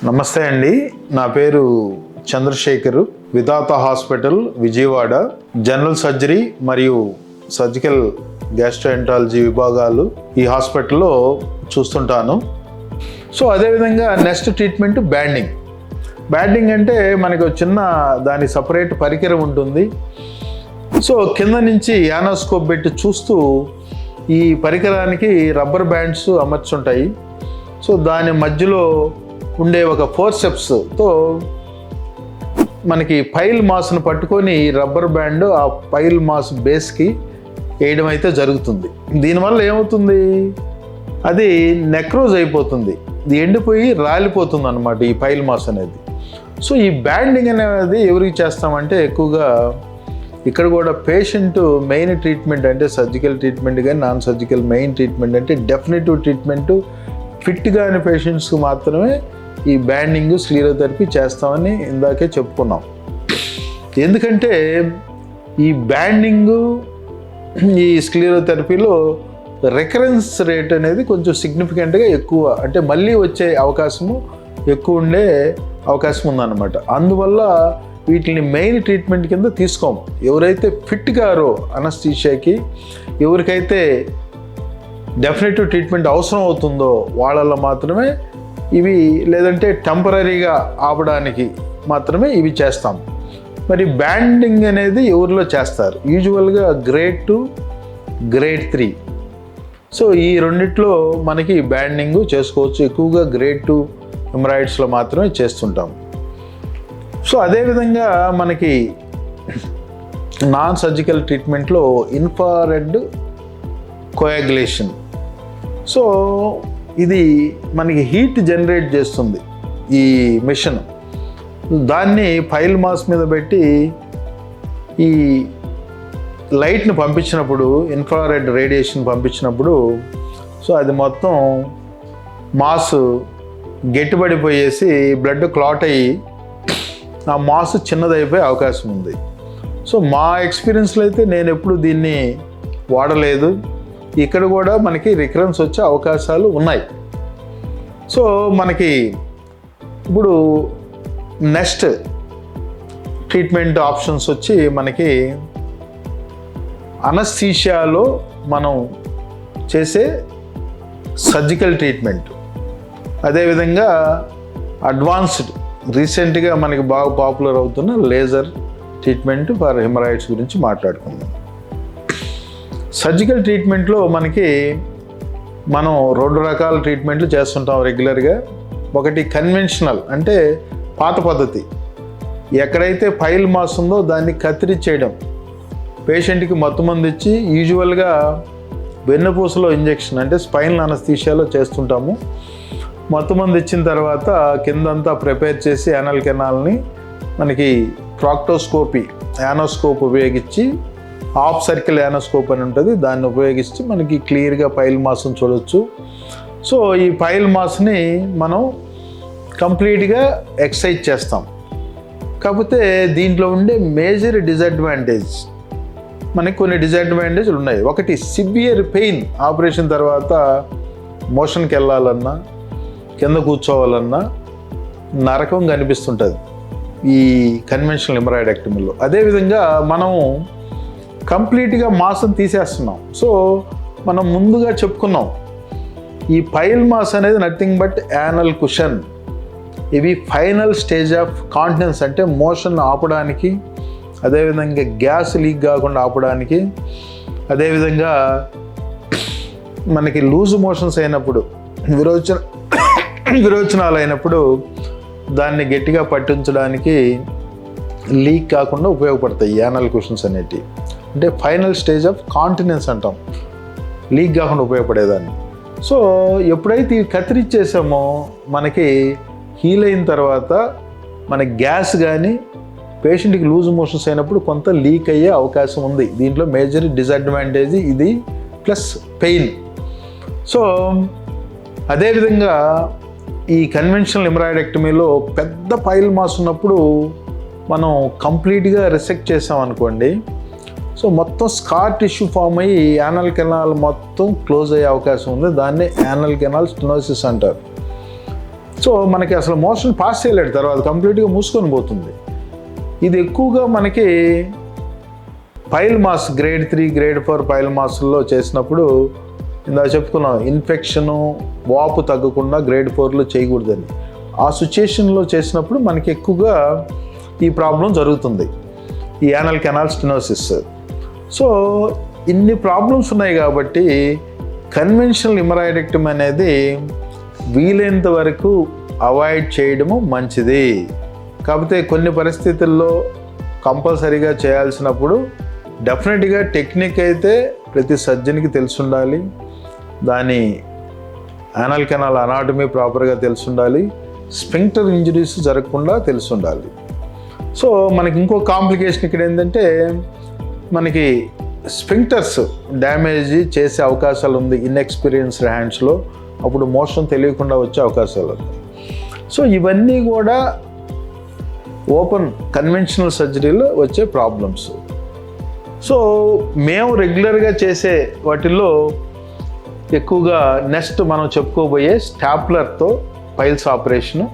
నమస్తే అండి, నా పేరు చంద్రశేఖర్. విధాత హాస్పిటల్ విజయవాడ జనరల్ సర్జరీ మరియు సర్జికల్ గ్యాస్ట్రోఎంట్రాలజీ విభాగాలు ఈ హాస్పిటల్లో చూస్తుంటాను. సో అదేవిధంగా నెక్స్ట్ ట్రీట్మెంట్ బ్యాండింగ్ అంటే మనకు చిన్న దాని సపరేట్ పరికరం ఉంటుంది. సో కింద నుంచి యానోస్కోప్ పెట్టి చూస్తూ ఈ పరికరానికి రబ్బర్ బ్యాండ్స్ అమర్చుంటాయి. సో దాని మధ్యలో ఉండే ఒక ఫోర్సెప్స్తో మనకి పైల్ మాస్ను పట్టుకొని రబ్బర్ బ్యాండ్ ఆ పైల్ మాస్ బేస్కి వేయడం అయితే జరుగుతుంది. దీనివల్ల ఏమవుతుంది, అది నెక్రోజ్ అయిపోతుంది, ఇది ఎండిపోయి రాలిపోతుంది అన్నమాట ఈ పైల్ మాస్ అనేది. సో ఈ బ్యాండింగ్ అనేది ఎవరికి చేస్తామంటే ఎక్కువగా ఇక్కడ కూడా పేషెంట్ మెయిన్ ట్రీట్మెంట్ అంటే సర్జికల్ ట్రీట్మెంట్ కానీ నాన్ సర్జికల్ మెయిన్ ట్రీట్మెంట్ అంటే డెఫినెటివ్ ట్రీట్మెంట్ ఫిట్ కాని పేషెంట్స్కి మాత్రమే ఈ బ్యాండింగ్ స్క్లీరోథెరపీ చేస్తామని ఇందాకే చెప్పుకున్నాం. ఎందుకంటే ఈ బ్యాండింగ్ ఈ స్క్లీరోథెరపీలో రికరెన్స్ రేట్ అనేది కొంచెం సిగ్నిఫికెంట్గా ఎక్కువ, అంటే మళ్ళీ వచ్చే అవకాశము ఎక్కువ ఉండే అవకాశం ఉందన్నమాట. అందువల్ల వీటిని మెయిన్ ట్రీట్మెంట్ కింద తీసుకోము. ఎవరైతే ఫిట్ గారో అనస్థీషియాకి, ఎవరికైతే డెఫినెటివ్ ట్రీట్మెంట్ అవసరం అవుతుందో వాళ్ళలో మాత్రమే ఇవి, లేదంటే టెంపరీగా ఆపడానికి మాత్రమే ఇవి చేస్తాం. మరి బ్యాండింగ్ అనేది ఎవరిలో చేస్తారు? యూజువల్గా గ్రేడ్ 2, గ్రేడ్ 3. సో ఈ రెండిట్లో మనకి బ్యాండింగ్ చేసుకోవచ్చు. ఎక్కువగా గ్రేడ్ 2 హెమరాయిడ్స్లో మాత్రమే చేస్తుంటాం. సో అదేవిధంగా మనకి నాన్ సర్జికల్ ట్రీట్మెంట్లో ఇన్ఫ్రారెడ్ కోయాగులేషన్. సో ఇది మనకి హీట్ జనరేట్ చేస్తుంది ఈ మిషన్. దాన్ని పైల్ మాస్ మీద పెట్టి ఈ లైట్ని పంపించినప్పుడు, ఇన్ఫ్రారెడ్ రేడియేషన్ పంపించినప్పుడు, సో అది మొత్తం మాస్ గట్టిపడిపోయేసి బ్లడ్ క్లాట్ అయ్యి ఆ మాస్ చిన్నదైపోయే అవకాశం ఉంది. సో మా ఎక్స్పీరియన్స్లో అయితే నేను ఎప్పుడు దీన్ని వాడలేదు. ఇక్కడ కూడా మనకి రికరెన్స్ వచ్చే అవకాశాలు ఉన్నాయి. సో మనకి ఇప్పుడు నెక్స్ట్ ట్రీట్మెంట్ ఆప్షన్స్ వచ్చి మనకి అనస్థీషియాలో మనం చేసే సర్జికల్ ట్రీట్మెంట్, అదేవిధంగా అడ్వాన్స్డ్ రీసెంట్గా మనకి బాగా పాపులర్ అవుతున్న లేజర్ ట్రీట్మెంట్ ఫర్ హెమరాయిడ్స్ గురించి మాట్లాడుకుందాం. సర్జికల్ ట్రీట్మెంట్లో మనం 2 రకాల ట్రీట్మెంట్లు చేస్తుంటాం రెగ్యులర్గా. ఒకటి కన్వెన్షనల్ అంటే పాత పద్ధతి, ఎక్కడైతే పైల్ మాస్ ఉందో దాన్ని కత్తిరించేయడం, పేషెంట్కి మత్తుమందు ఇచ్చి యూజువల్గా వెన్నుపూసలో ఇంజెక్షన్ అంటే స్పైనల్ అనస్థీషియాలో చేస్తుంటాము. మత్తుమందు ఇచ్చిన తర్వాత కిందంతా ప్రిపేర్ చేసి యానల్ కెనాల్ని మనకి ప్రాక్టోస్కోపీ యానోస్కోప్ ఉపయోగించి, హాఫ్ సర్కిల్ యానోస్కోప్ అని ఉంటుంది, దాన్ని ఉపయోగించి మనకి క్లియర్గా పైల్ మాస్ని చూడవచ్చు. సో ఈ పైల్ మాస్ని మనం కంప్లీట్గా ఎక్సైజ్ చేస్తాం. కాకపోతే దీంట్లో ఉండే మేజర్ డిసడ్వాంటేజ్, మనకి కొన్ని డిసడ్వాంటేజ్లు ఉన్నాయి. ఒకటి సివియర్ పెయిన్, ఆపరేషన్ తర్వాత మోషన్కి వెళ్ళాలన్నా కింద కూర్చోవాలన్నా నరకం కనిపిస్తుంటుంది ఈ కన్వెన్షనల్ హెమరాయిడెక్టమీలో. అదేవిధంగా మనం కంప్లీట్గా మాస్ని తీసేస్తున్నాం. సో మనం ముందుగా చెప్పుకున్నాం ఈ పైల్ మాస్ అనేది నథింగ్ బట్ యానల్ కుషన్. ఇవి ఫైనల్ స్టేజ్ ఆఫ్ కాంటినెన్స్ అంటే మోషన్ ఆపడానికి, అదేవిధంగా గ్యాస్ లీక్ కాకుండా ఆపడానికి, అదేవిధంగా మనకి లూజ్ మోషన్స్ అయినప్పుడు, విరోచనాలు అయినప్పుడు దాన్ని గట్టిగా పట్టించడానికి, లీక్ కాకుండా ఉపయోగపడతాయి యానల్ కుషన్స్ అనేటివి. అంటే ఫైనల్ స్టేజ్ ఆఫ్ కాంటినెన్స్ అంటాం, లీక్ కాకుండా ఉపయోగపడేదాన్ని. సో ఎప్పుడైతే కత్తిరించేసామో మనకి హీల్ అయిన తర్వాత మన గ్యాస్ కానీ పేషెంట్కి లూజ్ మోషన్స్ అయినప్పుడు కొంత లీక్ అయ్యే అవకాశం ఉంది. దీంట్లో మేజర్ డిసడ్వాంటేజ్ ఇది, ప్లస్ పెయిన్. సో అదేవిధంగా ఈ కన్వెన్షనల్ హెమరాయిడెక్టమీలో పెద్ద పైల్ మాస్ ఉన్నప్పుడు మనం కంప్లీట్గా రిసెక్ట్ చేసాం అనుకోండి, సో మొత్తం స్కార్ టిష్యూ ఫామ్ అయ్యి యానల్ కెనాల్ మొత్తం క్లోజ్ అయ్యే అవకాశం ఉంది. దాన్ని యానల్ కెనాల్ స్టెనోసిస్ అంటారు. సో మనకి అసలు మోషన్ పాస్ చేయలేడు, తర్వాత కంప్లీట్గా మూసుకొని పోతుంది. ఇది ఎక్కువగా మనకి pile mass grade 3 grade 4 pile Maslow చేసినప్పుడు ఇందాక చెప్పుకున్నాం, ఇన్ఫెక్షను వాపు తగ్గకుండా గ్రేడ్ 4లో చేయకూడదని. ఆ సిచ్యుయేషన్లో చేసినప్పుడు మనకి ఎక్కువగా ఈ ప్రాబ్లం జరుగుతుంది, ఈ యానల్ కెనాల్ స్టెనోసిస్. సో ఇన్ని ప్రాబ్లమ్స్ ఉన్నాయి కాబట్టి కన్వెన్షనల్ హెమరాయిడెక్టమీ అనేది వీలైనంత వరకు అవాయిడ్ చేయడము మంచిది. కాకపోతే కొన్ని పరిస్థితుల్లో కంపల్సరీగా చేయాల్సినప్పుడు డెఫినెట్గా టెక్నిక్ అయితే ప్రతి సర్జన్కి తెలిసి ఉండాలి, దాని యానల్ కెనాల్ అనాటమీ ప్రాపర్గా తెలిసి ఉండాలి, స్ఫింక్టర్ ఇంజరీస్ జరగకుండా తెలిసి ఉండాలి. సో మనకి ఇంకో కాంప్లికేషన్ ఇక్కడ ఏంటంటే, మనకి స్ఫింక్టర్స్ డ్యామేజ్ చేసే అవకాశాలు ఉంది ఇన్ఎక్స్పీరియన్స్డ్ హ్యాండ్స్లో, అప్పుడు మోషన్ తెలియకుండా వచ్చే అవకాశాలు ఉన్నాయి. సో ఇవన్నీ కూడా ఓపెన్ కన్వెన్షనల్ సర్జరీలో వచ్చే ప్రాబ్లమ్స్. సో మేము రెగ్యులర్గా చేసే వాటిల్లో ఎక్కువగా నెక్స్ట్ మనం చెప్పుకోబోయే స్టాప్లర్తో పైల్స్ ఆపరేషను,